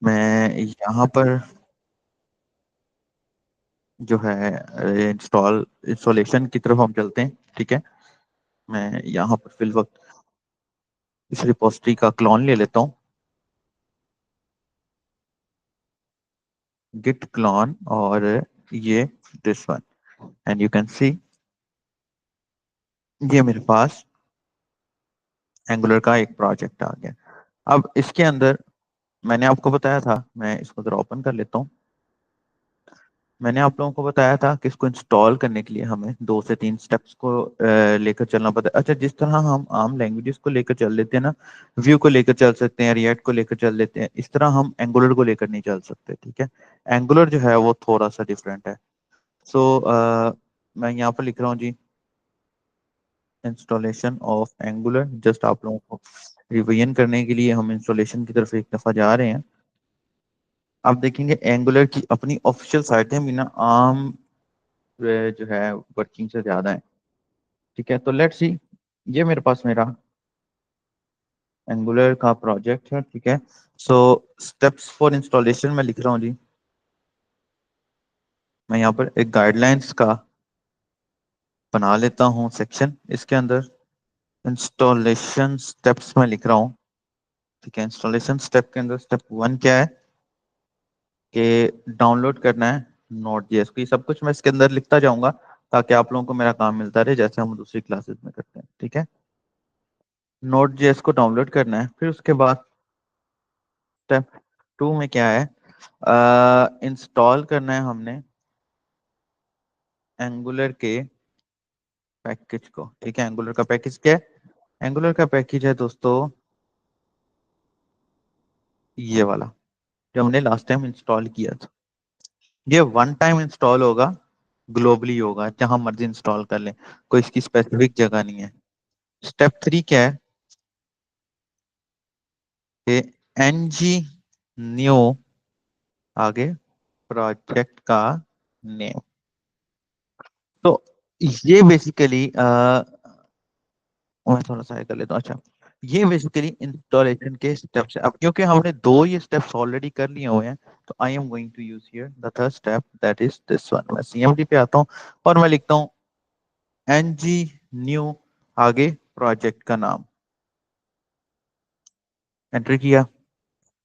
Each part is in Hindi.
मैं यहाँ पर जो है इंस्टॉलेशन की तरफ हम चलते हैं। ठीक है, मैं यहाँ पर फिल वक्त इस रिपोजिटरी का क्लोन ले लेता हूँ, गिट क्लोन, और ये this one, and you can see ये मेरे पास एंगुलर का एक प्रोजेक्ट आ गया। अब इसके अंदर मैंने आपको बताया था, मैं इसको जरा ओपन कर लेता हूँ। मैंने आप लोगों को बताया था कि इसको इंस्टॉल करने के लिए हमें 2 से 3 स्टेप्स को लेकर चलना पड़ता है। अच्छा, जिस तरह हम आम लैंग्वेजेस को लेकर चल लेते हैं ना, व्यू को लेकर चल सकते हैं, रिएक्ट को लेकर चल लेते हैं, इस तरह हम एंगुलर को लेकर नहीं चल सकते। ठीक है, एंगुलर जो है वो थोड़ा सा डिफरेंट है। सो मैं यहाँ पर लिख रहा हूँ जी, इंस्टॉलेशन ऑफ एंगुलर। जस्ट आप लोगों को रिवीजन करने के लिए हम इंस्टॉलेशन की तरफ एक दफा जा रहे हैं। आप देखेंगे एंगुलर की अपनी ऑफिशियल साइट है, बिना आम जो है वर्किंग से ज्यादा है। ठीक है, तो लेट्स सी, ये मेरे पास मेरा एंगुलर का प्रोजेक्ट है। ठीक है, सो स्टेप्स फॉर इंस्टॉलेशन में लिख रहा हूँ जी। मैं यहाँ पर एक गाइडलाइंस का बना लेता हूँ सेक्शन, इसके अंदर इंस्टॉलेशन स्टेप्स में लिख रहा हूँ। ठीक है, इंस्टॉलेशन स्टेप के अंदर स्टेप 1 क्या है कि डाउनलोड करना है नोट जेएस को। ये सब कुछ मैं इसके अंदर लिखता जाऊंगा ताकि आप लोगों को मेरा काम मिलता रहे, जैसे हम दूसरी क्लासेस में करते हैं। ठीक है, नोट जेएस को डाउनलोड करना है। फिर उसके बाद स्टेप 2 में क्या है, इंस्टॉल करना है हमने एंगुलर के पैकेज को। ठीक है, एंगुलर का पैकेज क्या है? एंगुलर का पैकेज है दोस्तों ये वाला, जो हमने लास्ट टाइम इंस्टॉल किया था। ये वन टाइम इंस्टॉल होगा, ग्लोबली होगा, जहां मर्जी इंस्टॉल कर लें, कोई इसकी स्पेसिफिक जगह नहीं है। स्टेप 3 क्या है कि एनजी न्यू, आगे प्रोजेक्ट का नेम। तो ये बेसिकली मैं थोड़ा सा कर लेता हूँ। अच्छा, ये बेसिकली इंस्टॉलेशन के स्टेप्स है। अब क्योंकि हमने 2 ये स्टेप्स ऑलरेडी कर लिए हुए हैं, तो I am going to use here the third step, that is this one. मैं सीएमडी पे आता हूँ और मैं लिखता हूँ एनजी न्यू, आगे प्रोजेक्ट का नाम, एंटर किया।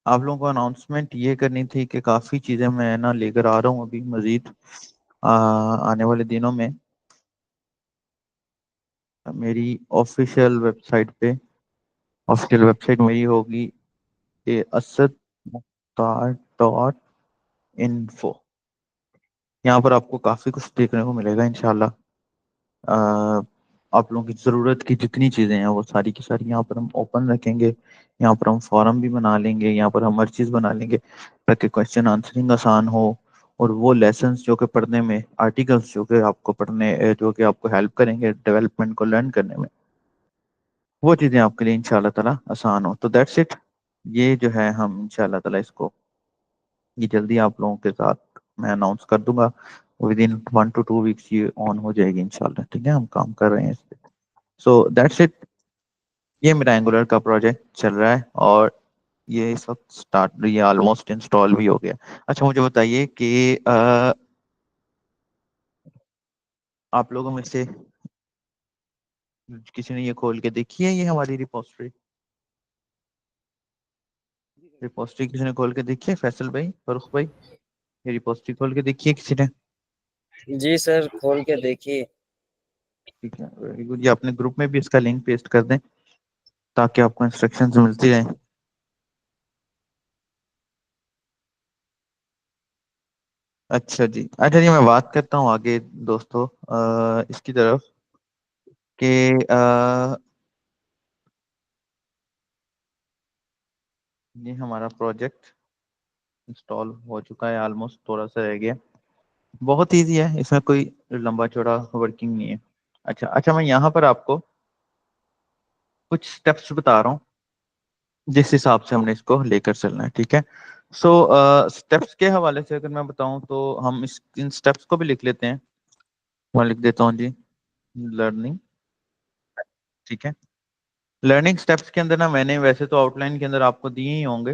आप लोगों को अनाउंसमेंट ये करनी थी कि काफी चीजें मैं ना लेकर आ रहा हूँ अभी मजीद आने वाले दिनों में मेरी ऑफिशियल वेबसाइट पे। ऑफिशियल वेबसाइट मेरी होगी असद मुख्तार डॉट इन्फो। यहाँ पर आपको काफी कुछ देखने को मिलेगा इंशाल्लाह। आप लोगों की जरूरत की जितनी चीजें हैं वो सारी की सारी यहाँ पर हम ओपन रखेंगे। यहाँ पर हम फॉरम भी बना लेंगे, यहाँ पर हम हर चीज बना लेंगे ताकि क्वेश्चन आंसरिंग आसान हो। और वो लेसन्स जो कि पढ़ने में, आर्टिकल्स जो कि आपको पढ़ने जो कि आपको हेल्प करेंगे डेवलपमेंट को लर्न करने में, वो चीजें आपके लिए इंशाल्लाह ताला आसान हो। तो दैट्स इट। ये जो है हम इंशाल्लाह ताला इसको ये जल्दी आप लोगों के साथ मैं अनाउंस कर दूंगा। विद इन 1 to 2 वीक्स ये ऑन हो जाएगी इंशाल्लाह। ठीक है, हम काम कर रहे हैं इस पे। So that's it. ये मेरा एंगुलर का प्रोजेक्ट चल रहा है और ये इस वक्त स्टार्ट, ये ऑलमोस्ट इंस्टॉल भी हो गया। अच्छा, मुझे बताइए कि आप लोगों में से किसी ने ये खोल के देखी है, ये हमारी रिपोजिटरी? रिपोजिटरी किसी ने खोल के देखी है? फैसल भाई, फरुख भाई, ये रिपोजिटरी खोल के देखी है किसी ने? जी सर, खोल के देखिए। ठीक है, वेरी गुड। ये अपने ग्रुप में भी इसका लिंक पेस्ट कर दें ताकि आपको इंस्ट्रक्शंस मिलती रहे। अच्छा जी, अच्छा जी, मैं बात करता हूँ आगे दोस्तों इसकी तरफ कि ये हमारा प्रोजेक्ट इंस्टॉल हो चुका है, ऑलमोस्ट थोड़ा सा रह गया। बहुत इजी है, इसमें कोई लंबा चौड़ा वर्किंग नहीं है। अच्छा अच्छा, मैं यहाँ पर आपको कुछ स्टेप्स बता रहा हूँ जिस हिसाब से हमने इसको लेकर चलना है। ठीक है, सो स्टेप्स के हवाले से अगर मैं बताऊं तो हम इस इन स्टेप्स को भी लिख लेते हैं। मैं लिख देता हूँ जी, लर्निंग। ठीक है, लर्निंग स्टेप्स के अंदर ना मैंने वैसे तो आउटलाइन के अंदर आपको दिए ही होंगे,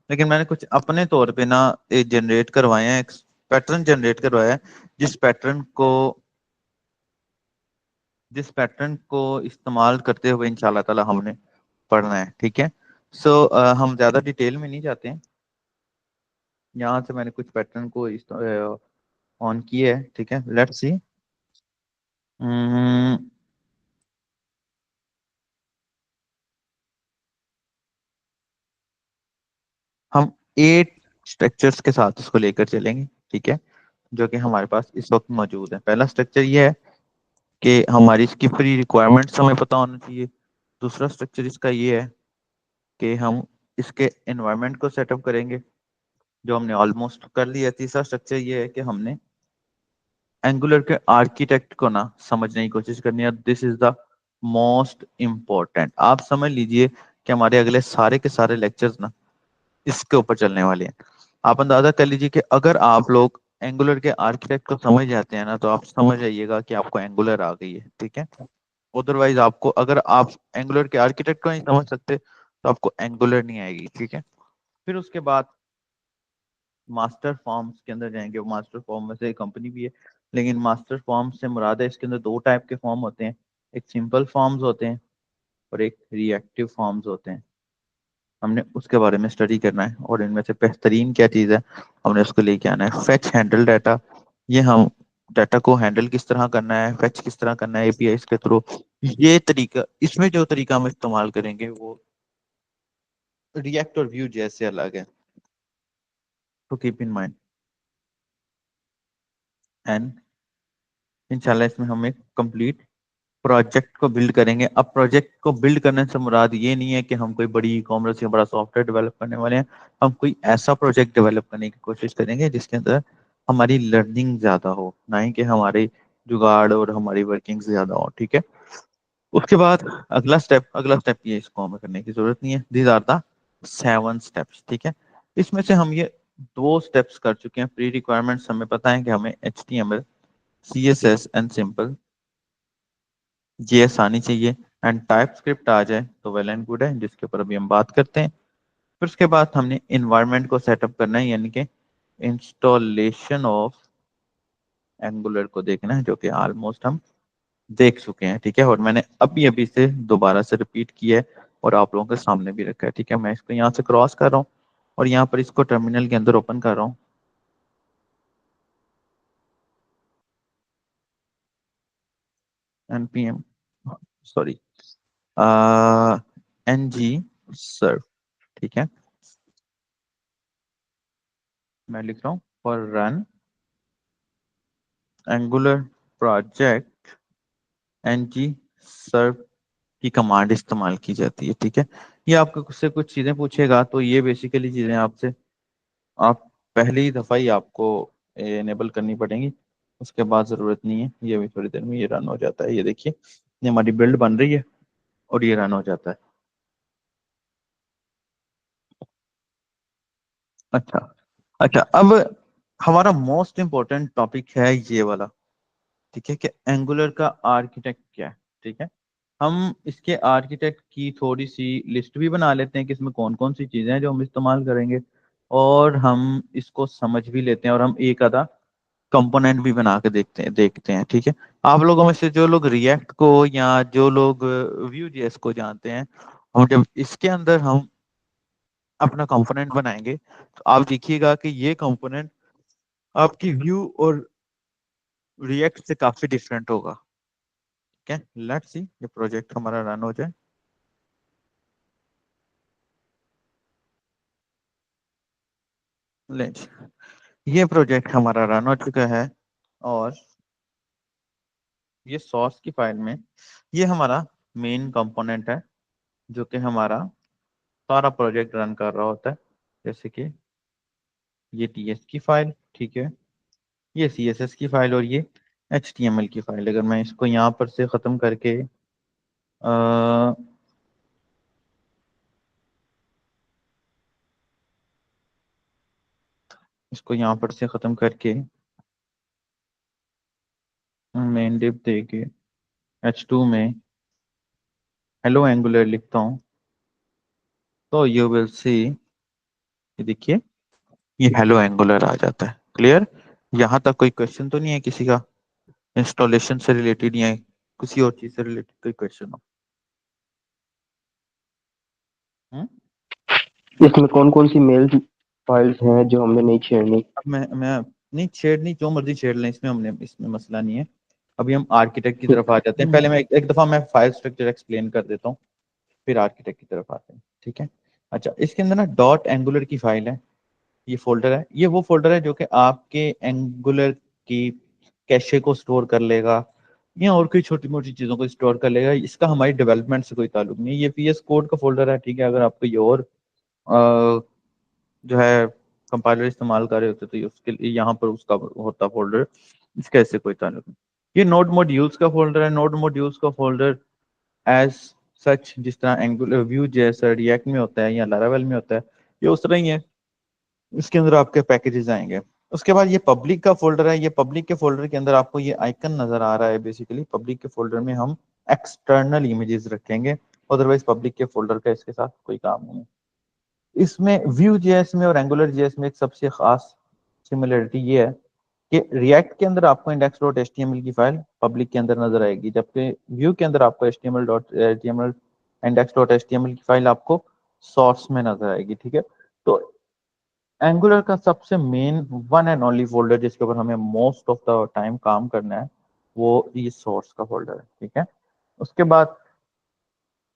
लेकिन मैंने कुछ अपने तौर पे ना जनरेट करवाए हैं, एक पैटर्न जनरेट करवाया है, जिस पैटर्न को जिस पैटर्न को इस्तेमाल करते हुए इंशाल्लाह ताला हमने पढ़ना है। ठीक है। सो हम ज्यादा डिटेल में नहीं जाते हैं। यहाँ से मैंने कुछ पैटर्न को ऑन किया है। ठीक है, लेट्स सी। हम 8 स्ट्रक्चर्स के साथ इसको लेकर चलेंगे। ठीक है, जो कि हमारे पास इस वक्त मौजूद है। पहला स्ट्रक्चर ये है कि हमारी इसकी प्री रिक्वायरमेंट्स हमें पता होना चाहिए। दूसरा स्ट्रक्चर इसका ये है कि हम इसके एनवायरनमेंट को सेटअप करेंगे, जो हमने ऑलमोस्ट कर लिया। तीसरा स्ट्रक्चर ये है कि हमने एंगुलर के आर्किटेक्ट को ना समझने की कोशिश करनी है। This is the most important. आप समझ लीजिए कि हमारे अगले सारे के सारे लेक्चर्स ना इसके ऊपर चलने वाले हैं। आप अंदाजा कर लीजिए कि अगर आप लोग एंगुलर के आर्किटेक्ट को समझ जाते हैं ना, तो आप समझ जाइएगा कि आपको एंगुलर आ गई है। ठीक है। अदरवाइज आपको, अगर आप एंगुलर के आर्किटेक्ट को नहीं समझ सकते, तो आपको एंगुलर नहीं आएगी। ठीक है। फिर उसके बाद मास्टर फॉर्म्स के अंदर जाएंगे। वो मास्टर फॉर्म में से एक कंपनी भी है, लेकिन मास्टर फॉर्म से मुराद है इसके अंदर दो टाइप के फॉर्म होते हैं। एक सिंपल फॉर्म्स होते हैं और एक रिएक्टिव फॉर्म्स होते हैं। हमने उसके बारे में स्टडी करना है, और इनमें से बेहतरीन क्या चीज़ है, हमने उसको लेके आना है। फेच हैंडल डाटा, ये हम डाटा को हैंडल किस तरह करना है, फेच किस तरह करना है एपीआई के थ्रू, ये तरीका, इसमें जो तरीका हम इस्तेमाल करेंगे वो रिएक्ट और व्यू जैसे अलग है। तो कीप इन माइंड। एंड इंशाल्लाह इसमें हम एक कंप्लीट प्रोजेक्ट को बिल्ड करेंगे। अब प्रोजेक्ट को बिल्ड करने से मुराद ये नहीं है कि हम कोई बड़ी ई कॉमर्स या बड़ा सॉफ्टवेयर डेवलप करने वाले हैं। हम कोई ऐसा प्रोजेक्ट डेवलप करने की कोशिश करेंगे जिसके अंदर हमारी लर्निंग ज्यादा हो, ना ही कि हमारी जुगाड़ और हमारी वर्किंग ज्यादा हो। ठीक है। उसके बाद अगला स्टेप ये, इसको हमें करने की जरूरत नहीं है। These are the 7 steps. ठीक है। इसमें से हम ये 2 स्टेप्स कर चुके हैं। प्री रिक्वायरमेंट्स हमें पता है कि हमें HTML CSS and simple JS आनी चाहिए, एंड टाइप स्क्रिप्ट आ जाए तो वेल एंड गुड है, जिसके ऊपर अभी हम बात करते हैं। फिर उसके बाद हमने इन्वायरमेंट को सेटअप करना है, यानी कि इंस्टॉलेशन ऑफ एंगुलर को देखना है, जो कि ऑलमोस्ट हम देख चुके हैं। ठीक है, और मैंने अभी अभी से दोबारा से रिपीट किया है और आप लोगों के सामने भी रखा है। ठीक है, मैं इसको यहाँ से क्रॉस कर रहा हूँ और यहाँ पर इसको टर्मिनल के अंदर ओपन कर रहा हूँ। npm, सॉरी, ng सर्व। ठीक है, मैं लिख रहा हूँ for run angular project ng सर्व की कमांड इस्तेमाल की जाती है। ठीक है, ये आपको से कुछ चीजें पूछेगा, तो ये बेसिकली चीजें आपसे आप पहली ही दफा ही आपको एनेबल करनी पड़ेंगी। उसके बाद जरूरत नहीं है, ये भी थोड़ी देर में ये रन हो जाता है। ये देखिए, ये हमारी बिल्ड बन रही है और ये रन हो जाता है। अच्छा, अच्छा, अब हमारा मोस्ट इम्पोर्टेंट टॉपिक है ये वाला। ठीक है, कि एंगुलर का आर्किटेक्ट क्या है। ठीक है, हम इसके आर्किटेक्ट की थोड़ी सी लिस्ट भी बना लेते हैं कि इसमें कौन कौन सी चीजें हैं जो हम इस्तेमाल करेंगे, और हम इसको समझ भी लेते हैं, और हम एक आधा कंपोनेंट भी बना के देखते हैं। ठीक है, आप लोगों में से जो लोग रिएक्ट को या जो लोग व्यू जेएस को जानते हैं, हम जब इसके अंदर हम अपना कंपोनेंट बनाएंगे, तो आप देखिएगा कि ये कंपोनेंट आपकी व्यू और रिएक्ट से काफी डिफरेंट होगा। ठीक है, लेट्स सी, ये प्रोजेक्ट हमारा रन हो जाए। लेट्स, ये प्रोजेक्ट हमारा रन हो चुका है, और ये सोर्स की फाइल में ये हमारा मेन कंपोनेंट है, जो कि हमारा सारा प्रोजेक्ट रन कर रहा होता है। जैसे कि ये TS की फाइल, ठीक है, ये CSS की फाइल, और ये HTML की फाइल। अगर मैं इसको यहाँ पर से ख़त्म करके अ, इसको यहाँ पर से ख़त्म करके मेन डिव दे के H2 में हेलो एंगुलर लिखता हूँ, तो यू विल सी ये देखिए, ये हेलो एंगुलर आ जाता है। क्लियर? यहाँ तक कोई क्वेश्चन तो नहीं है किसी का, इंस्टॉलेशन से रिलेटेड या किसी और चीज से रिलेटेड कोई क्वेश्चन हो? हम्म? इसमें कौन कौन सी मेल फाइल्स हैं जो हमने नहीं छेड़नी? अब मैं नहीं छेड़नी, जो मर्जी छेड़ लें, इसमें हमने इसमें मसला नहीं है। अभी हम आर्किटेक्ट की ठीक। तरफ आ जाते हैं। पहले मैं एक दफा मैं फाइल स्ट्रक्चर एक्सप्लेन कर देता हूँ, फिर आर्किटेक्ट की तरफ आते हैं। ठीक है? अच्छा, इसके अंदर ना डॉट एंगुलर की फाइल है, ये फोल्डर है। ये वो फोल्डर है जो कि आपके एंगुलर की कैशे को स्टोर कर लेगा या और कोई छोटी मोटी चीज़ों को स्टोर कर लेगा। इसका हमारी डेवलपमेंट से कोई ताल्लुक नहीं है। ये पीएस कोड का फोल्डर है। ठीक है? अगर आप कोई और जो है कंपाइलर इस्तेमाल कर रहे होते तो उसके लिए यहाँ पर उसका होता फोल्डर, इसका ऐसे कोई ताल्लुक नहीं। ये नोड मॉड्यूल्स का फोल्डर है। नोड मॉड्यूल्स का फोल्डर एज सच, जिस तरह एंगुलर व्यू जैसा रिएक्ट में होता है या लारावेल में होता है, ये उस तरह ही है। इसके अंदर आपके पैकेजेस आएंगे। उसके बाद ये पब्लिक का फोल्डर है। ये पब्लिक के फोल्डर के अंदर आपको ये आइकन नजर आ रहा है। बेसिकली पब्लिक के फोल्डर में हम एक्सटर्नल इमेजेस रखेंगे, अदरवाइज पब्लिक के फोल्डर का इसके साथ कोई काम नहीं है। इसमें व्यू जेएस में और एंगुलर जेएस में एक सबसे खास सिमिलरिटी ये है कि रिएक्ट के अंदर आपको index dot H T M L की फाइल पब्लिक के अंदर नजर आएगी, जबकि व्यू के अंदर आपको H T M L dot H T M L index dot H T M L की फाइल आपको सोर्स में नजर आएगी। ठीक है? तो एंगुलर का सबसे main one and only folder जिसके ऊपर हमें मोस्ट ऑफ द टाइम काम करना है, वो ये सोर्स का फोल्डर है। ठीक है? उसके बाद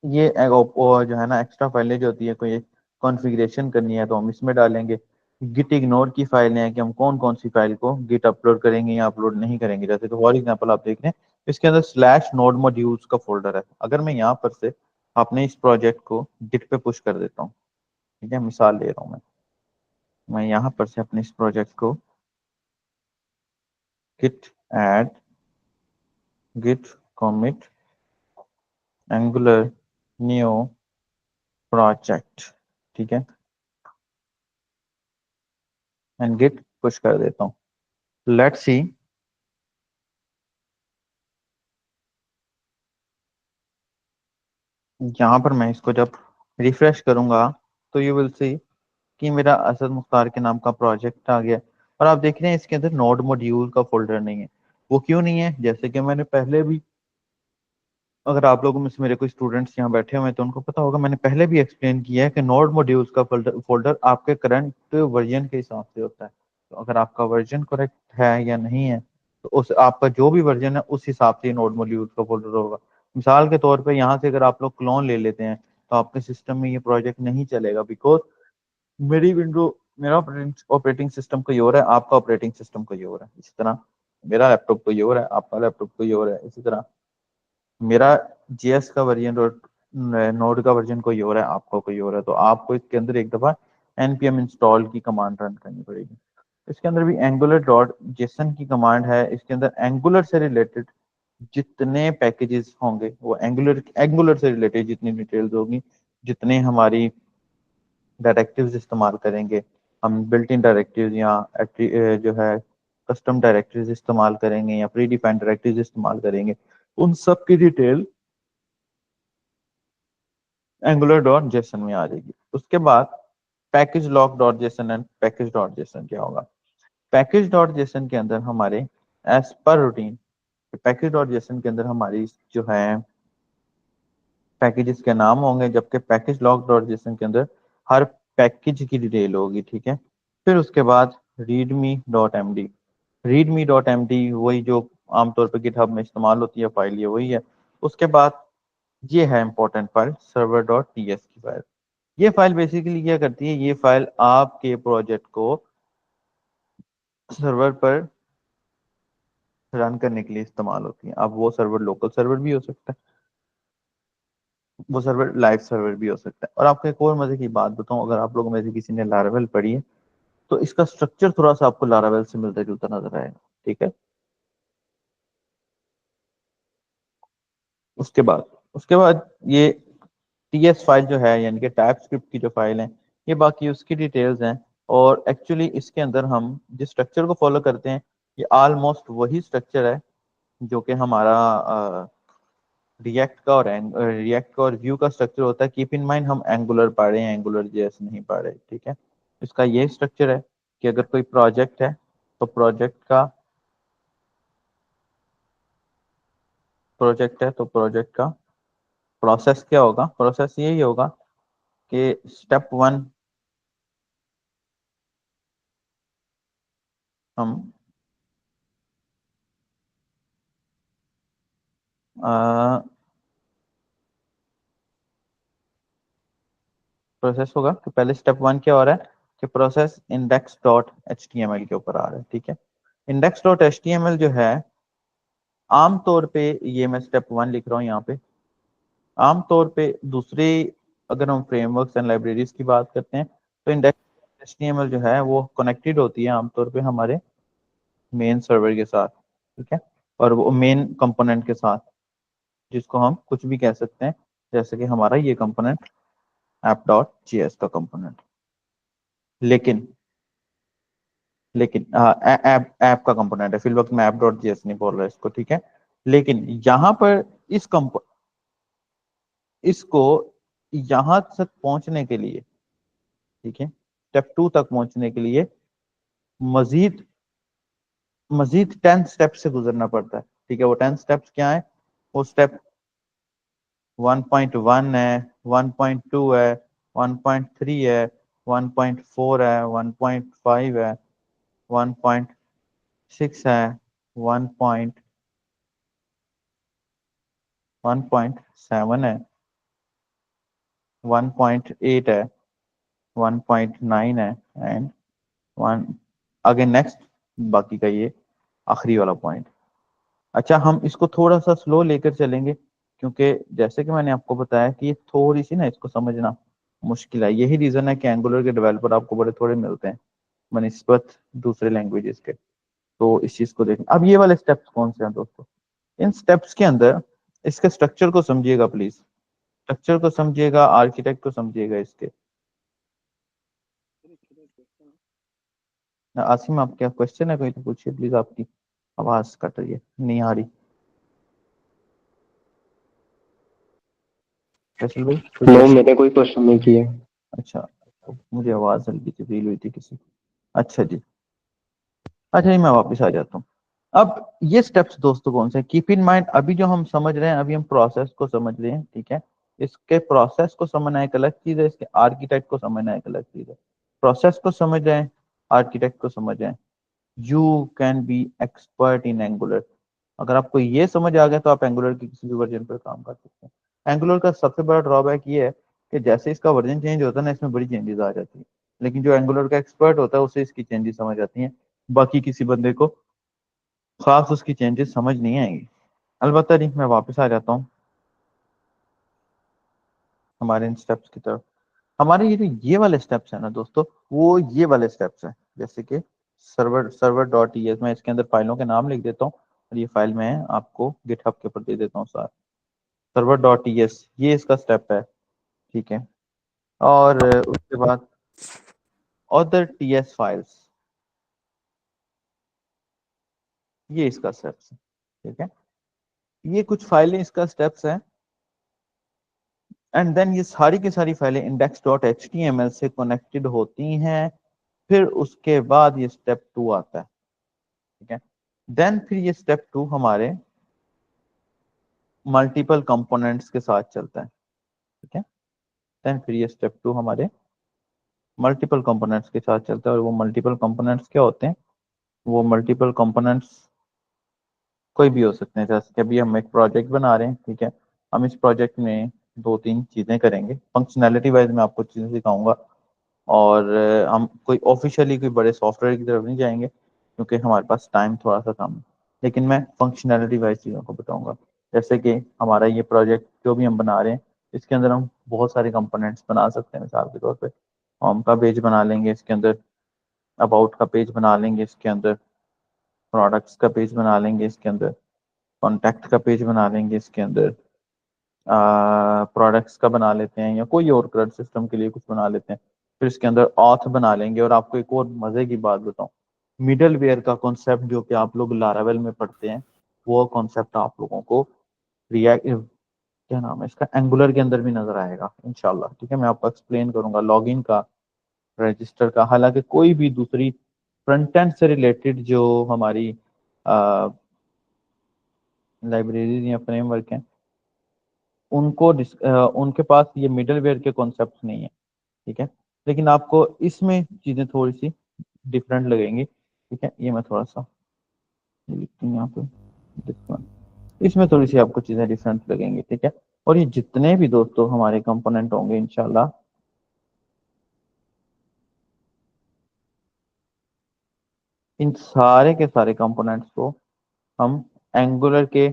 ये जो है ना एक्स्ट्रा फाइलें जो होती है, कोई कॉन्फ़िगरेशन करनी है तो हम इसमें डालेंगे। गिट इग्नोर की फाइलें हैं कि हम कौन कौन सी फाइल को गिट अपलोड करेंगे या अपलोड नहीं करेंगे। जैसे कि फॉर एग्जांपल आप देख रहे हैं, इसके अंदर स्लैश नोड मॉड्यूल्स का फोल्डर है। अगर मैं यहाँ पर से अपने इस प्रोजेक्ट को गिट पे पुश कर देता हूँ, ठीक है, मिसाल ले रहा हूँ मैं यहाँ पर से अपने इस प्रोजेक्ट को git add git commit angular new project, ठीक है, एंड git पुश कर देता हूँ। लेट्स सी, यहाँ पर मैं इसको जब रिफ्रेश करूंगा तो यू विल सी कि मेरा असद मुख्तार के नाम का प्रोजेक्ट आ गया। और आप देख रहे हैं इसके अंदर नोड मॉड्यूल का फोल्डर नहीं है। वो क्यों नहीं है? जैसे कि मैंने पहले भी, अगर आप लोगों में से मेरे कोई स्टूडेंट्स यहाँ बैठे हुए हैं तो उनको पता होगा, मैंने पहले भी एक्सप्लेन किया है कि नोड मॉड्यूल्स का फोल्डर आपके करंट वर्जन के हिसाब से होता है। तो अगर आपका वर्जन करेक्ट है या नहीं है, तो उस आपका जो भी वर्जन है उस हिसाब से नोड मॉड्यूल्स का फोल्डर होगा। मिसाल के तौर पर यहाँ से अगर आप लोग क्लोन ले लेते हैं तो आपके सिस्टम में ये प्रोजेक्ट नहीं चलेगा, बिकॉज मेरी विंडो, मेरा ऑपरेटिंग सिस्टम कोई और है, आपका ऑपरेटिंग सिस्टम कोई और है। इसी तरह मेरा लैपटॉप कोई और है, आपका लैपटॉप कोई और है। इसी तरह मेरा जेएस का वर्जन और नोड का वर्जन कोई और है, आपका कोई और है। तो आपको इसके अंदर एक दफा npm इंस्टॉल की कमांड रन करनी पड़ेगी। इसके अंदर भी एंगुलर डॉट जेसन की कमांड है। इसके अंदर एंगुलर से रिलेटेड जितने पैकेजेस होंगे, वो एंगुलर एंगुलर से रिलेटेड जितनी डिटेल्स होगी, जितने हमारी डायरेक्टिव्स इस्तेमाल करेंगे, हम बिल्ट इन डायरेक्टिव्स या जो है कस्टम डायरेक्टिव्स इस्तेमाल करेंगे या प्री डिफाइंड डायरेक्टिव्स इस्तेमाल करेंगे, उन सब की डिटेल एंगुलर डॉट जेसन में आ जाएगी। उसके बाद package lock dot JSON and package dot JSON क्या होगा? पैकेज डॉट जेसन के अंदर हमारे as per routine, package dot JSON के अंदर हमारी जो है पैकेजेस के नाम होंगे, जबकि पैकेज लॉक डॉट जेसन के अंदर हर पैकेज की डिटेल होगी। ठीक है? फिर उसके बाद readme dot M D, readme dot M D वही जो आमतौर पर गिटहब में इस्तेमाल होती है फाइल, ये वही है। उसके बाद ये है important file server dot T S की फाइल। ये फाइल बेसिकली क्या करती है? ये फाइल आपके प्रोजेक्ट को सर्वर पर रन करने के लिए इस्तेमाल होती है। अब वो सर्वर लोकल सर्वर भी हो सकता है, वो सर्वर लाइव सर्वर भी हो सकता है। और आपको एक और मजे की बात बताऊं, अगर आप लोगों में से किसी ने लारावेल पढ़ी है तो इसका स्ट्रक्चर थोड़ा सा आपको लारावेल से मिलता जुलता नजर आएगा। ठीक है? उसके बाद ये टीएस फाइल जो है, यानी कि टाइप स्क्रिप्ट की जो फाइल है, ये बाकी उसकी डिटेल्स हैं। और एक्चुअली इसके अंदर हम जिस स्ट्रक्चर को फॉलो करते हैं, ये ऑलमोस्ट वही स्ट्रक्चर है जो कि हमारा रिएक्ट का और व्यू का स्ट्रक्चर होता है। कीप इन माइंड हम एंगुलर पढ़ रहे हैं, एंगुलर जेएस नहीं पढ़ रहे। ठीक है? इसका ये स्ट्रक्चर है कि अगर कोई प्रोजेक्ट है तो प्रोजेक्ट का प्रोसेस क्या होगा? प्रोसेस यही होगा कि स्टेप 1 हम प्रोसेस होगा कि पहले स्टेप 1 क्या हो रहा है कि process index dot H T M L के ऊपर आ रहा है। ठीक है, index dot H T M L जो है आमतौर पे, ये मैं स्टेप 1 लिख रहा हूँ यहाँ पे, आमतौर पे दूसरे अगर हम फ्रेमवर्क्स एंड लाइब्रेरीज की बात करते हैं तो index H T M L जो है वो कनेक्टेड होती है आमतौर पे हमारे मेन सर्वर के साथ। ठीक है, और वो मेन कंपोनेंट के साथ, जिसको हम कुछ भी कह सकते हैं, जैसे कि हमारा ये component app dot G S का कंपोनेंट। लेकिन लेकिन ऐप ऐप का कंपोनेंट है, फिल वक्त मैं ऐप डॉट जी एस नहीं बोल रहा इसको। ठीक है, लेकिन यहाँ पर इसको यहाँ तक पहुंचने के लिए, ठीक है, स्टेप 2 तक पहुंचने के लिए मजीद मजीद 10 स्टेप से गुजरना पड़ता है। ठीक है, वो 10 स्टेप्स क्या है? वो स्टेप 1.1 है, 1.2 है, 1.3 है, 1.4 है, 1.5 है, 1.6 है, 1.7 है, 1.8 है, 1.9 है, एंड 1 आगे नेक्स्ट, बाकी का ये आखिरी वाला पॉइंट। अच्छा, हम इसको थोड़ा सा स्लो लेकर चलेंगे, क्योंकि जैसे कि मैंने आपको बताया कि ये थोड़ी सी ना इसको समझना मुश्किल है। यही रीजन है कि एंगुलर के डेवलपर आपको बड़े थोड़े मिलते हैं बनिस्बत दूसरे लैंग्वेजेस के। तो इस चीज को देखें। अब ये वाले स्टेप्स कौन से हैं दोस्तों? इन स्टेप्स के अंदर इसके स्ट्रक्चर को समझिएगा प्लीज, स्ट्रक्चर को समझिएगा, आर्किटेक्ट को समझिएगा इसके। आसिम, आप क्या क्वेश्चन है कोई तो पूछिए प्लीज, आपकी आवाज कट रही है, नहीं आ रही। फैसल भाई कोई नो, क्वेश्चन? मैंने कोई क्वेश्चन नहीं किया। अच्छा, तो मुझे आवाज हल्की सी फील हुई थी किसी। अच्छा जी, अच्छा जी, मैं वापस आ जाता हूँ। अब ये स्टेप्स दोस्तों कौन से? कीप इन माइंड, अभी जो हम समझ रहे हैं, अभी हम प्रोसेस को समझ रहे हैं। ठीक है, इसके प्रोसेस को समझना एक अलग चीज है, इसके आर्किटेक्ट को समझना एक अलग चीज है। प्रोसेस को समझ रहे हैं, आर्किटेक्ट को समझ रहे हैं, you can be expert in angular. अगर आपको ये समझ आ गया तो आप एंगुलर की किसी भी वर्जन पर काम कर सकते हैं। एंगुलर का सबसे बड़ा ड्रॉबैक ये है कि जैसे इसका वर्जन चेंज होता है ना, इसमें बड़ी चेंजेस आ जाती है। लेकिन जो एंगुलर का एक्सपर्ट होता है उसे इसकी चेंजेस समझ आती हैं, बाकी किसी बंदे को खास उसकी चेंजेस समझ नहीं आएंगी। अलबत्ता जी, मैं वापस आ जाता हूँ हमारे इन स्टेप्स की तरफ। हमारे ये जो ये वाले स्टेप्स है ना दोस्तों, वो ये वाले स्टेप्स हैं, जैसे कि server server dot E S, मैं इसके अंदर फाइलों के नाम लिख देता हूँ और ये फाइल मैं आपको गिटहब के ऊपर दे देता हूँ sir. Server dot E S ये इसका स्टेप है। ठीक है, और उसके बाद अदर टी एस फाइल्स, ये इसका स्टेप्स है। ठीक है, ये कुछ फाइलें इसका स्टेप्स है। एंड देन ये सारी की सारी फाइलें index dot H T M L से कनेक्टेड होती हैं। फिर उसके बाद ये स्टेप 2 आता है। ठीक है, देन फिर ये स्टेप 2 हमारे मल्टीपल कंपोनेंट्स के साथ चलता है। ठीक है, देन फिर ये स्टेप 2 हमारे मल्टीपल कंपोनेंट्स के साथ चलता है। और वो मल्टीपल कंपोनेंट्स क्या होते हैं? वो मल्टीपल कंपोनेंट्स कोई भी हो सकते हैं। जैसे कि अभी हम एक प्रोजेक्ट बना रहे हैं, ठीक है, हम इस प्रोजेक्ट में 2-3 चीजें करेंगे। फंक्शनैलिटी वाइज मैं आपको चीजें सिखाऊंगा, और हम कोई ऑफिशियली कोई बड़े सॉफ्टवेयर की तरफ नहीं जाएंगे क्योंकि हमारे पास टाइम थोड़ा सा कम है। लेकिन मैं फंक्शनैलिटी वाइज चीज़ों को बताऊंगा। जैसे कि हमारा ये प्रोजेक्ट जो भी हम बना रहे हैं, इसके अंदर हम बहुत सारे कंपोनेंट्स बना सकते हैं। मिसाल के तौर पे होम का पेज बना लेंगे इसके अंदर, अबाउट का पेज बना लेंगे इसके अंदर, प्रोडक्ट्स का पेज बना लेंगे इसके अंदर, कॉन्टैक्ट का पेज बना लेंगे इसके अंदर, प्रोडक्ट्स का बना लेते हैं, या कोई और क्रेडिट सिस्टम के लिए कुछ बना लेते हैं। फिर इसके अंदर ऑथ बना लेंगे। और आपको एक और मजे की बात बताऊं, मिडल वेयर का कॉन्सेप्ट जो कि आप लोग लारावेल में पढ़ते हैं, वो कॉन्सेप्ट आप लोगों को रिएक्ट, क्या नाम है इसका, एंगुलर के अंदर भी नजर आएगा इंशाल्लाह। ठीक है, मैं आपको एक्सप्लेन करूंगा लॉगिन का, रजिस्टर का। हालांकि कोई भी दूसरी फ्रंट एंड से रिलेटेड जो हमारी लाइब्रेरीज या फ्रेमवर्क हैं उनके पास ये मिडलवेयर के कॉन्सेप्ट नहीं है, ठीक है। लेकिन आपको इसमें चीजें थोड़ी सी डिफरेंट लगेंगी, ठीक है। ये मैं थोड़ा सा ये लिखती हूँ यहाँ पे, इसमें थोड़ी सी आपको चीजें डिफरेंट लगेंगी, ठीक है। और ये जितने भी दोस्तों हमारे कंपोनेंट होंगे इंशाल्लाह, इन सारे के सारे कंपोनेंट्स को हम एंगुलर के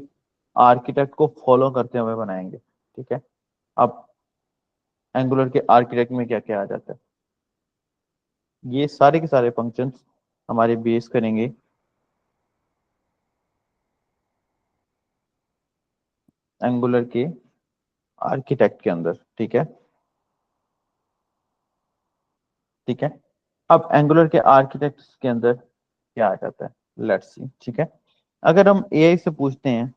आर्किटेक्ट को फॉलो करते हुए बनाएंगे, ठीक है। अब एंगुलर के आर्किटेक्ट में क्या क्या आ जाता है, ये सारे के सारे फंक्शंस हमारे बेस करेंगे एंगुलर के आर्किटेक्ट के अंदर, ठीक है, ठीक है। अब एंगुलर के आर्किटेक्ट के अंदर क्या आ जाता है, लेट्स सी, ठीक है। अगर हम एआई से पूछते हैं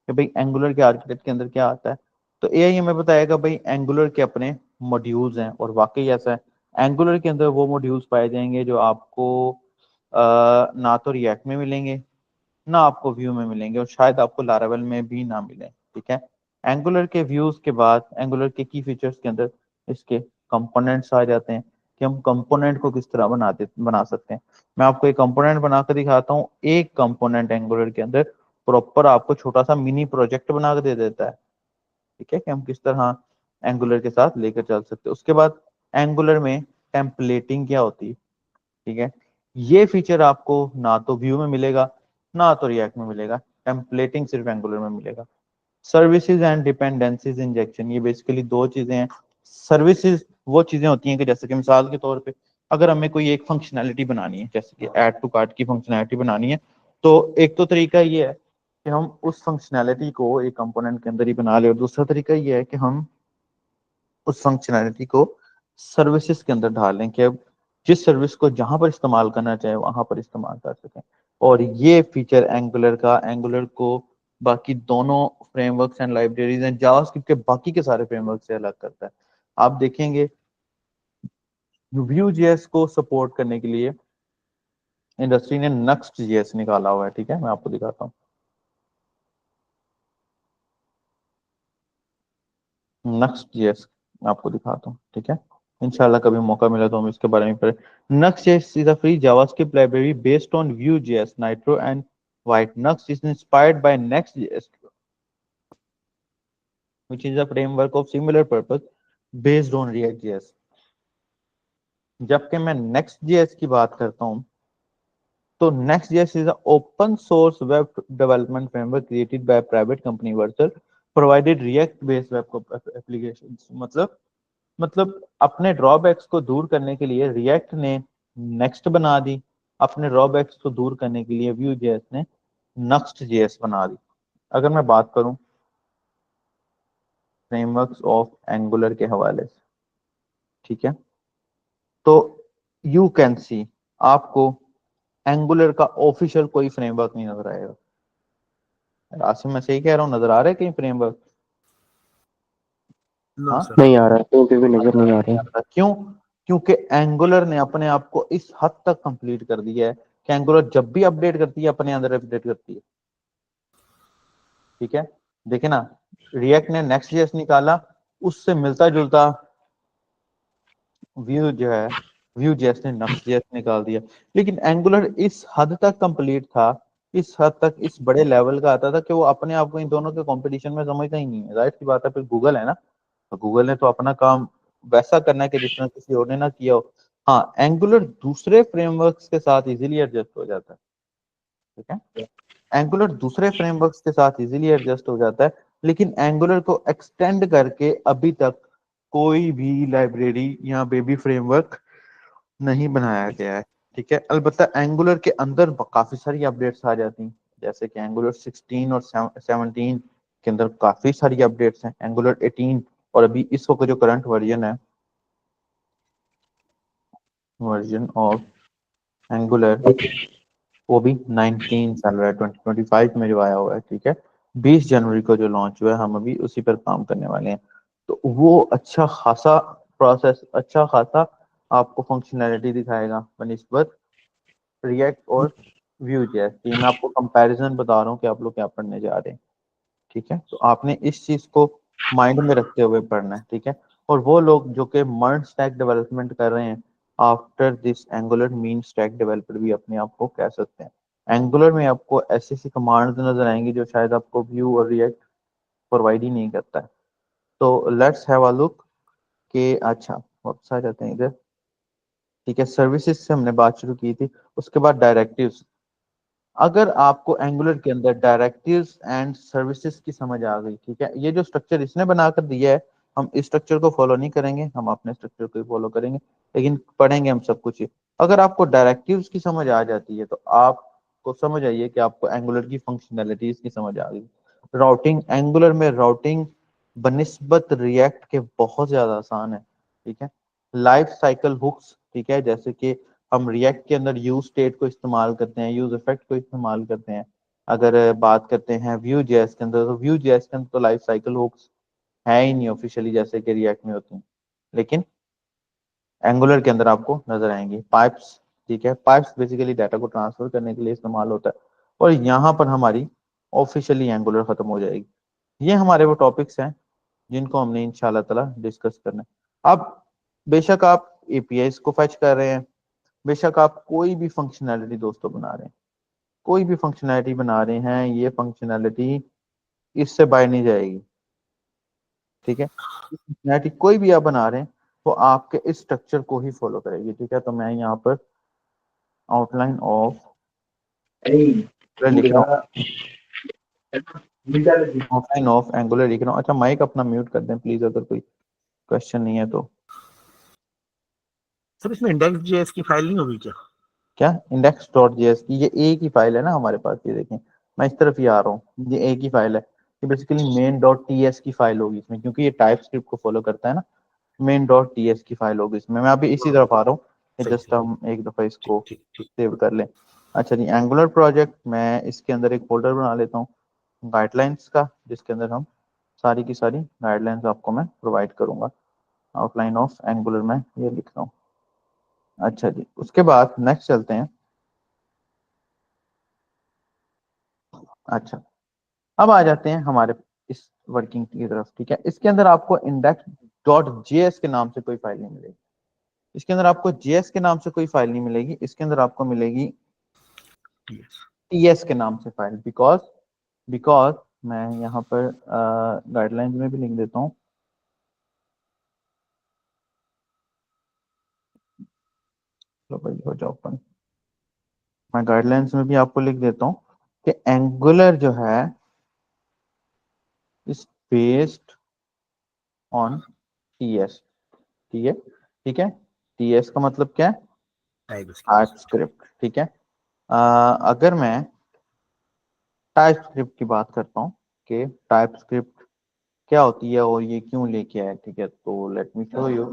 कि भाई एंगुलर के आर्किटेक्ट के अंदर क्या आता है, तो एआई हमें बताएगा भाई एंगुलर के अपने मॉड्यूल्स हैं, और वाकई ऐसा है। एंगुलर के अंदर वो मॉड्यूल्स पाए जाएंगे जो आपको ना तो रिएक्ट में मिलेंगे, ना आपको व्यू में मिलेंगे, और शायद आपको लारावेल में भी ना मिले, ठीक है। एंगुलर के व्यूज के बाद एंगुलर के की फीचर्स के अंदर इसके कंपोनेंट्स आ जाते हैं कि हम कंपोनेंट को किस तरह बना सकते हैं। मैं आपको एक कंपोनेंट बनाकर दिखाता हूँ। एक कंपोनेंट एंगुलर के अंदर प्रॉपर आपको छोटा सा मिनी प्रोजेक्ट बना के दे देता है, ठीक है, कि हम किस तरह एंगुलर के साथ लेकर चल सकते हैं। उसके बाद एंगुलर में टेम्पलेटिंग क्या होती है, ठीक है। ये फीचर आपको ना तो व्यू में मिलेगा, ना तो रिएक्ट में मिलेगा, टेम्पलेटिंग सिर्फ एंगुलर में मिलेगा। सर्विसेज एंड डिपेंडेंसीज इंजेक्शन, ये बेसिकली दो चीजें हैं। सर्विसेज वो चीजें होती हैं कि जैसे कि मिसाल के तौर पे अगर हमें कोई एक फंक्शनैलिटी बनानी है, जैसे कि ऐड टू कार्ट की फंक्शनैलिटी बनानी है, तो एक तो तरीका ये है कि हम उस फंक्शनैलिटी को एक कंपोनेंट के अंदर ही बना ले, और दूसरा तरीका ये है कि हम उस फंक्शनैलिटी को सर्विसेज के अंदर डाल लें कि अब जिस सर्विस को जहां पर इस्तेमाल करना चाहे वहां पर इस्तेमाल कर सकें। और ये फीचर एंगुलर को बाकी दोनों frameworks and libraries and JavaScript के बाकी के सारे फ्रेमवर्क से अलग करता है। आप देखेंगे व्यू जेएस को सपोर्ट करने के लिए इंडस्ट्री ने नक्स्ट जेएस निकाला हुआ है, ठीक है। मैं आपको दिखाता हूँ नक्स्ट जेएस, आपको दिखाता हूँ, ठीक है। इंशाल्लाह कभी मौका मिला तो हम इसके बारे में पढ़े। Nuxt JS is a free JavaScript library based on Vue JS Nitro and Vite. Nuxt is inspired by Next JS which is a framework of similar purpose based on react js। जबकि मैं नेक्स्ट जेएस की बात करता हूँ तो next JS is open source web development framework created by private company Vercel provided react based web applications. मतलब अपने ड्रॉबैक्स को दूर करने के लिए रिएक्ट ने नेक्स्ट बना दी, अपने ड्रॉबैक्स को दूर करने के लिए व्यू जेएस ने नेक्स्ट जेएस बना दी। अगर मैं बात करूं फ्रेमवर्क्स ऑफ एंगुलर के हवाले से, ठीक है, तो यू कैन सी आपको एंगुलर का ऑफिशियल कोई फ्रेमवर्क नहीं नजर आएगा। आसिम मैं सही कह रहा हूँ, नजर आ रहा है कहीं फ्रेमवर्क? नो हाँ, सर। नहीं आ रहा है, कहीं पे भी नजर नहीं आ रहा है। क्यों? क्योंकि एंगुलर ने अपने आप को इस हद तक कंप्लीट कर दिया है कि एंगुलर जब भी अपडेट करती है अपने अंदर अपडेट करती है, ठीक है। देखिए ना, रिएक्ट ने नेक्स्ट जेएस निकाला, उससे मिलता जुलता व्यू जो है व्यू जेएस ने नेक्स्ट जेएस निकाल दिया। लेकिन एंगुलर इस हद तक कंप्लीट था, इस हद तक इस बड़े लेवल का आता था कि वो अपने आप को इन दोनों के कंपटीशन में समझता ही नहीं है। जाहिर सी बात है, फिर गूगल है ना, तो गूगल ने तो अपना काम वैसा करना है कि जिस तरह किसी और ने ना किया हो। हाँ, एंगुलर दूसरे फ्रेमवर्क्स के साथ इजीली एडजस्ट हो जाता है, ठीक है। एंगुलर दूसरे फ्रेमवर्क्स के साथ इजीली एडजस्ट हो जाता है, लेकिन एंगुलर को एक्सटेंड करके अभी तक कोई भी लाइब्रेरी या बेबी फ्रेमवर्क नहीं बनाया गया है, ठीक है। अलबत्ता एंगुलर के अंदर काफी सारी अपडेट्स आ जाती हैं, जैसे कि एंगुलर 16 और 17 के अंदर काफी सारी अपडेट्स हैं। एंगुलर 18 और अभी इस वक्त जो करंट वर्जन है, वर्जन ऑफ एंगुलर, वो भी 19 चल रहा है, 2025 में जो आया हुआ है, ठीक है। 20 जनवरी को जो लॉन्च हुआ है, हम अभी उसी पर काम करने वाले हैं। तो वो अच्छा खासा प्रोसेस, अच्छा खासा आपको फंक्शनैलिटी दिखाएगा बनिस्बत रिएक्ट और Vue.js की। मैं आपको कंपैरिजन बता रहा हूँ कि आप लोग क्या पढ़ने जा रहे हैं, ठीक है। तो आपने इस चीज को माइंड में रखते हुए पढ़ना है, ठीक है। और वो लोग जो कि मर्ज स्टैक डेवलपमेंट कर रहे हैं after this angular mean stack developer भी अपने आप को कह सकते हैं। एंगुलर में आपको ऐसी ऐसी कमांड्स नजर आएंगी जो शायद आपको व्यू और रिएक्ट प्रोवाइड ही नहीं करता है। तो लेट्स हैव अ लुक के अच्छा वापस आ जाते हैं इधर, ठीक है। सर्विसेज से हमने बात शुरू की थी, उसके बाद डायरेक्टिव्स। अगर आपको एंगुलर के अंदर डायरेक्टिव्स एंड सर्विसेज की समझ आ गई, ठीक है, ये जो स्ट्रक्चर इसने बनाकर दिया है, हम इस स्ट्रक्चर को फॉलो नहीं करेंगे, हम अपने स्ट्रक्चर को ही फॉलो करेंगे, लेकिन पढ़ेंगे हम सब कुछ ही। अगर आपको डायरेक्टिव्स की समझ आ जाती है तो आपको समझ आइए कि आपको एंगुलर की फंक्शनैलिटीज की समझ आ गई। राउटिंग, एंगुलर में राउटिंग बनिस्बत रिएक्ट के बहुत ज्यादा आसान है, ठीक है। लाइफ साइकिल हुक्स, ठीक है, जैसे कि हम रिएक्ट के अंदर यूज स्टेट को इस्तेमाल करते हैं, यूज इफेक्ट को इस्तेमाल करते हैं। अगर बात करते हैं व्यू जेएस के अंदर, तो व्यू जेएस के अंदर तो लाइफ साइकिल हुक्स है ही नहीं ऑफिशियली जैसे कि रिएक्ट में होती हैं, लेकिन एंगुलर के अंदर आपको नजर आएंगी पाइप्स, ठीक है। पाइप्स बेसिकली डाटा को ट्रांसफर करने के लिए इस्तेमाल होता है, और यहाँ पर हमारी ऑफिशियली एंगुलर खत्म हो जाएगी। ये हमारे वो टॉपिक्स हैं जिनको हमने इंशाल्लाह ताला डिस्कस करना है। अब बेशक आप एपीआईज को फैच कर रहे हैं, बेशक आप कोई भी फंक्शनैलिटी दोस्तों बना रहे हैं, कोई भी फंक्शनैलिटी बना रहे हैं, ये फंक्शनैलिटी इससे बाय नहीं जाएगी, ठीक है। फंक्शनैलिटी कोई भी आप बना रहे हैं वो आपके इस स्ट्रक्चर को ही फॉलो करेगी, ठीक है। तो मैं यहाँ पर आउटलाइन ऑफ लिख रहा हूँ, आउटलाइन ऑफ एंगुलर लिख रहा हूँ। अच्छा माइक अपना म्यूट कर दें प्लीज, अगर कोई क्वेश्चन नहीं है तो। सर इसमें इंडेक्स जेएस की फाइल नहीं होगी क्या? क्या इंडेक्स डॉट जेएस की? ये एक ही फाइल है ना हमारे पास, ये देखें मैं इस तरफ ही आ रहा हूँ, ये एक ही फाइल है। ये बेसिकली मेन डॉट टीएस की फाइल होगी इसमें, क्योंकि ये टाइप स्क्रिप्ट को फॉलो करता है ना। मेन डॉट टीएस की फाइल होगी इसमें, मैं अभी इसी तरफ आ रहा हूँ कि सही जस्ट सही। हम एक दफा ठीक इसको ठीक ठीक। सेव कर लें। अच्छा जी, एंगुलर प्रोजेक्ट, मैं इसके अंदर एक फोल्डर बना लेता हूँ गाइडलाइंस का, जिसके अंदर हम सारी की सारी गाइडलाइंस आपको मैं प्रोवाइड करूंगा। आउटलाइन ऑफ एंगुलर में ये लिख रहा हूँ। अच्छा जी, उसके बाद नेक्स्ट चलते हैं। अच्छा, अब आ जाते हैं हमारे इस वर्किंग की तरफ, ठीक है। इसके अंदर आपको इंडेक्स डॉट जेएस के नाम से कोई फाइल नहीं मिलेगी, इसके अंदर आपको जेएस के नाम से कोई फाइल नहीं मिलेगी, इसके अंदर आपको मिलेगी टीएस के नाम से फाइल। बिकॉज बिकॉज मैं यहाँ पर गाइडलाइंस में भी लिख देता हूँ, लो भाई हो जाओ ओपन। मैं गाइडलाइंस में भी आपको लिख देता हूँ कि एंगुलर जो है इस बेस्ड ऑन टीएस, ठीक है, ठीक है। टीएस का मतलब क्या है? टाइप स्क्रिप्ट, ठीक है। अगर मैं टाइप स्क्रिप्ट की बात करता हूँ कि टाइप स्क्रिप्ट क्या होती है और ये क्यों लेके आए, ठीक है, तो let me show you.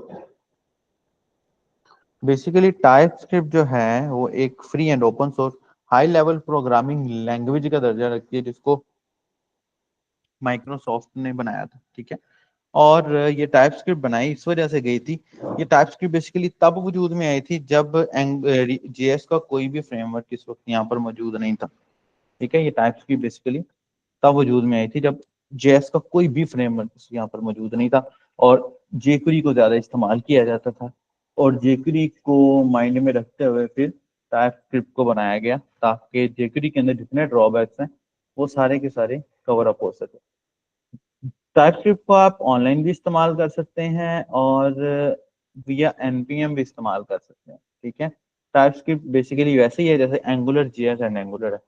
Basically type script जो है वो एक free and open source high level programming language का दर्जा रखती है, जिसको माइक्रोसॉफ्ट ने बनाया था, ठीक है। और ये टाइप स्क्रिप्ट बनाई इस वजह से गई थी, ये टाइप स्क्रिप्ट बेसिकली तब वजूद में आई थी जब जेएस का कोई भी फ्रेमवर्क इस वक्त यहाँ पर मौजूद नहीं था, ठीक है। ये टाइप स्क्रिप्ट बेसिकली तब वजूद में आई थी जब जेएस का कोई भी फ्रेमवर्क यहाँ पर मौजूद नहीं था, और जेक्वेरी को ज्यादा इस्तेमाल किया जाता था, और जेक्वेरी को माइंड में रखते हुए फिर टाइप स्क्रिप्ट को बनाया गया, ताकि जेक्वेरी के अंदर जितने ड्रॉबैक्स हैं वो सारे के सारे कवर अप हो सके। टाइप स्क्रिप्ट को आप ऑनलाइन भी इस्तेमाल कर सकते हैं और विया एनपीएम भी इस्तेमाल कर सकते हैं, ठीक है। टाइप स्क्रिप्ट बेसिकली वैसे ही है जैसे एंगुलर जेएस एंड एंगुलर है।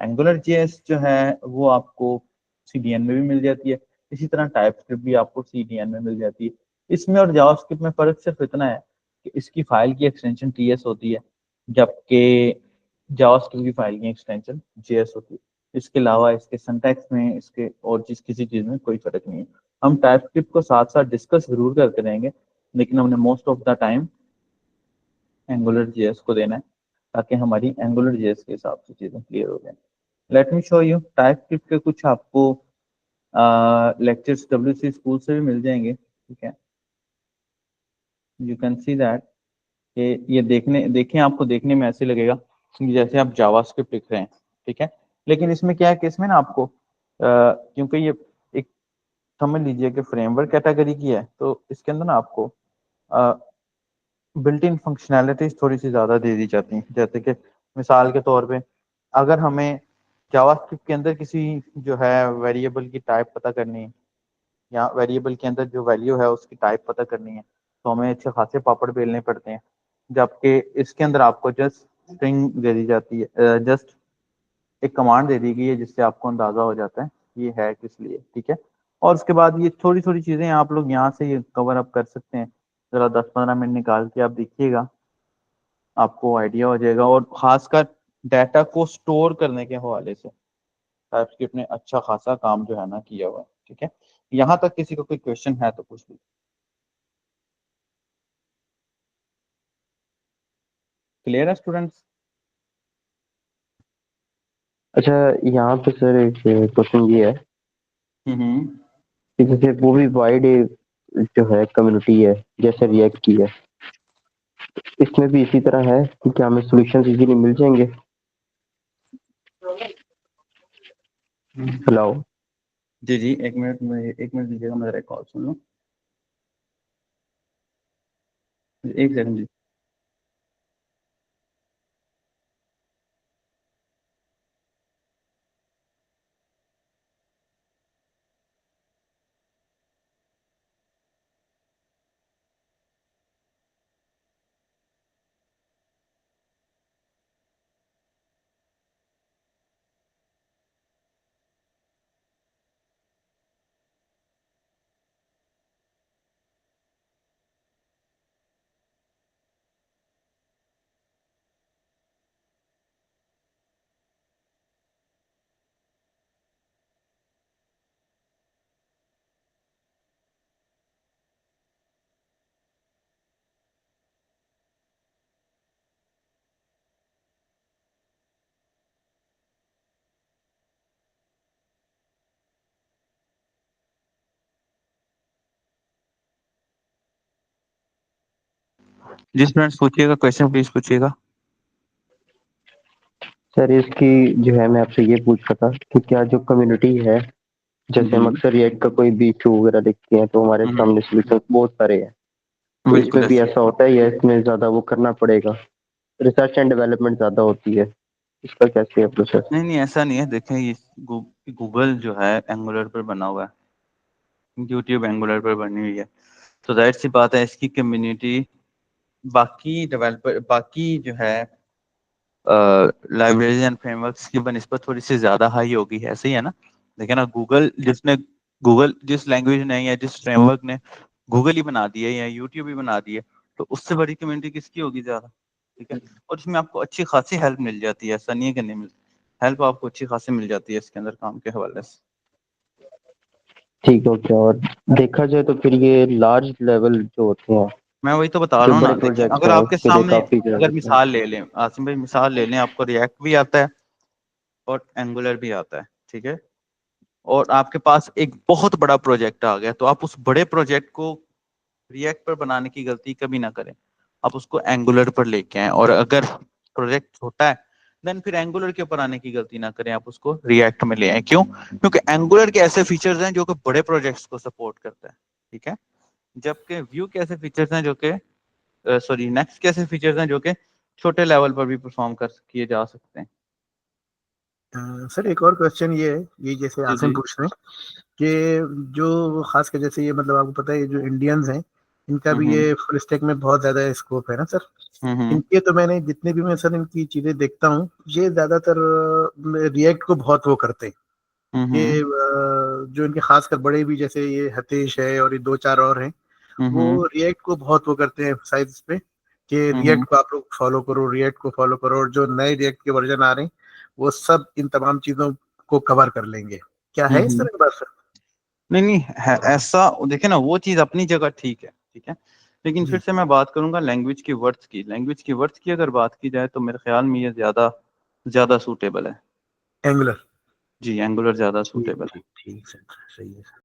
एंगुलर जेएस जो है वो आपको सीडीएन में भी मिल जाती है, इसी तरह टाइप स्क्रिप्ट भी आपको सीडीएन में मिल जाती है। इसमें और जावास्क्रिप्ट में फर्क सिर्फ इतना है कि इसकी फाइल की एक्सटेंशन टीएस होती है, जबकि जावास्क्रिप्ट की फाइल की एक्सटेंशन जेएस होती है। इसके अलावा इसके सिंटैक्स में, इसके और जिस किसी चीज में कोई फर्क नहीं है। हम टाइपस्क्रिप्ट को साथ साथ डिस्कस जरूर करते रहेंगे, लेकिन हमने most of the time angular JS को देना है, ताकि हमारी एंगुलर जेएस के हिसाब से चीजें क्लियर हो जाए। Let me show you TypeScript के कुछ आपको लेक्चर्स डब्ल्यूसी स्कूल से भी मिल जाएंगे, ठीक है। यू कैन सी दैट कि ये देखें आपको देखने में ऐसे लगेगा कि जैसे आप जावास्क्रिप्ट लिख रहे हैं, ठीक है। लेकिन इसमें क्या है कि इसमें ना आपको क्योंकि ये एक समझ लीजिए कि फ्रेमवर्क कैटेगरी की है, तो इसके अंदर ना आपको बिल्ट इन फंक्शनैलिटीज थोड़ी सी ज़्यादा दे दी जाती हैं। जैसे कि मिसाल के तौर पे अगर हमें जावास्क्रिप्ट के अंदर किसी जो है वेरिएबल की टाइप पता करनी है, या वेरिएबल के अंदर जो वैल्यू है उसकी टाइप पता करनी है, तो हमें अच्छे खासे पापड़ बेलने पड़ते हैं। जबकि इसके अंदर आपको जस्ट स्ट्रिंग दे दी जाती है, जस्ट एक कमांड दे दी गई है जिससे आपको अंदाजा हो जाता है ये है किस लिए, ठीक है। और उसके बाद ये थोड़ी थोड़ी चीजें आप लोग यहाँ से ये कवर अप कर सकते हैं। जरा 10-15 मिनट निकाल के आप देखिएगा, आपको आइडिया हो जाएगा। और खासकर डाटा को स्टोर करने के हवाले से टाइपस्क्रिप्ट ने अच्छा खासा काम जो है ना किया हुआ है, ठीक है। यहाँ तक किसी को कोई क्वेश्चन है तो पूछ लीजिए। क्लियर है स्टूडेंट्स? अच्छा, यहाँ पे सर एक क्वेश्चन ये है हम्म। कि जैसे वो भी वाइड जो है कम्युनिटी है जैसे रिएक्ट की है, इसमें भी इसी तरह है कि क्या हमें सॉल्यूशंस इजीली मिल जाएंगे? हेलो। जी जी, एक मिनट दीजिएगा, मैं जरा एक कॉल सुन लूँ। एक सेकंड जी। जी स्टूडेंट्स पूछिएगा, क्वेश्चन प्लीज पूछिएगा। सर इसकी जो है मैं आपसे ये पूछ रहा था कि क्या जो कम्युनिटी है, जैसे हम अक्सर रिएक्ट का कोई भी इशू वगैरह देखते हैं तो हमारे सामने सॉल्यूशन बहुत सारे हैं, तो बिल्कुल इसमें भी ऐसा होता है या इसमें ज्यादा वो करना पड़ेगा, रिसर्च एंड डेवलपमेंट ज्यादा होती है, इसका कैसे है प्रोसेस? नहीं नहीं, ऐसा नहीं है। देखें ये गूगल जो है एंगुलर पर बना हुआ है, यूट्यूब एंगुलर पर बनी हुई है, तो जाहिर सी बात है इसकी कम्युनिटी बाकी डेवलपर बाकी जो है लाइब्रेरीज एंड फ्रेमवर्क्स की बनिस्बत थोड़ी सी ज्यादा हाई होगी, ऐसे ही है ना। देखिए ना, गूगल जिस लैंग्वेज ने या जिस फ्रेमवर्क ने गूगल ही बना दिया या यूट्यूब ही बना दिया, तो उससे बड़ी कम्युनिटी किसकी होगी ज्यादा, ठीक है। और इसमें आपको अच्छी खासी हेल्प मिल जाती है, ऐसा नहीं है कि नहीं मिलती। हेल्प आपको अच्छी खासी मिल जाती है इसके अंदर काम के हवाले से। ठीक है, ओके। और देखा जाए तो फिर ये लार्ज लेवल जो होते हैं, मैं वही तो बता जो रहा हूँ ना। बड़े देखिए प्रोजेक्ट्स अगर हैं आपके उसके लिए सामने, काफी जो अगर है। मिसाल ले लें आसिम भाई, मिसाल ले लें, आपको रिएक्ट भी आता है और एंगुलर भी आता है, ठीक है। और आपके पास एक बहुत बड़ा प्रोजेक्ट आ गया, तो आप उस बड़े प्रोजेक्ट को रिएक्ट पर बनाने की गलती कभी ना करें, आप उसको एंगुलर पर लेके आए। और अगर प्रोजेक्ट छोटा है देन फिर एंगुलर के ऊपर आने की गलती ना करें, आप उसको रिएक्ट में ले आए। क्यों? क्योंकि एंगुलर के ऐसे फीचर्स हैं जो कि बड़े प्रोजेक्ट्स को सपोर्ट करता है, ठीक है। जबकि व्यू के ऐसे फीचर्स हैं जो कि सॉरी नेक्स्ट के ऐसे फीचर्स हैं जो कि छोटे लेवल पर भी परफॉर्म कर किए जा सकते हैं। सर एक और क्वेश्चन ये है, ये जैसे जी आसिम जी। पूछ रहे हैं कि जो खास कर जैसे ये मतलब आपको पता है ये जो इंडियंस हैं इनका भी हम्म ये फुल स्टैक में बहुत ज्यादा स्कोप है ना सर। हम्म इनके तो मैंने जितने भी मैं सर इनकी चीजें देखता हूँ, ये ज्यादातर रिएक्ट को बहुत वो करते हैं। ये हम्म जो इनके खासकर बड़े भी जैसे ये हतेश है और ये दो चार और हैं, हम्म वो रिएक्ट को बहुत वो करते हैं साइज पे कि हम्म रिएक्ट को आप लोग फॉलो करो, रिएक्ट को फॉलो करो, और जो नए रिएक्ट के वर्जन आ रहे हैं वो सब इन तमाम चीजों को कवर कर लेंगे। क्या है इस हम्म। तरह की बात सर? नहीं नहीं है ऐसा। देखिए ना, वो चीज अपनी जगह ठीक है, ठीक है। लेकिन फिर जी। से मैं बात करूंगा लैंग्वेज की वर्थ की अगर बात की जाए तो मेरे ख्याल में ये ज्यादा ज्यादा सूटेबल है। एंगुलर। जी, एंगुलर ज्यादा ठीक सूटेबल है। ठीक ठीक सर, सही है सर।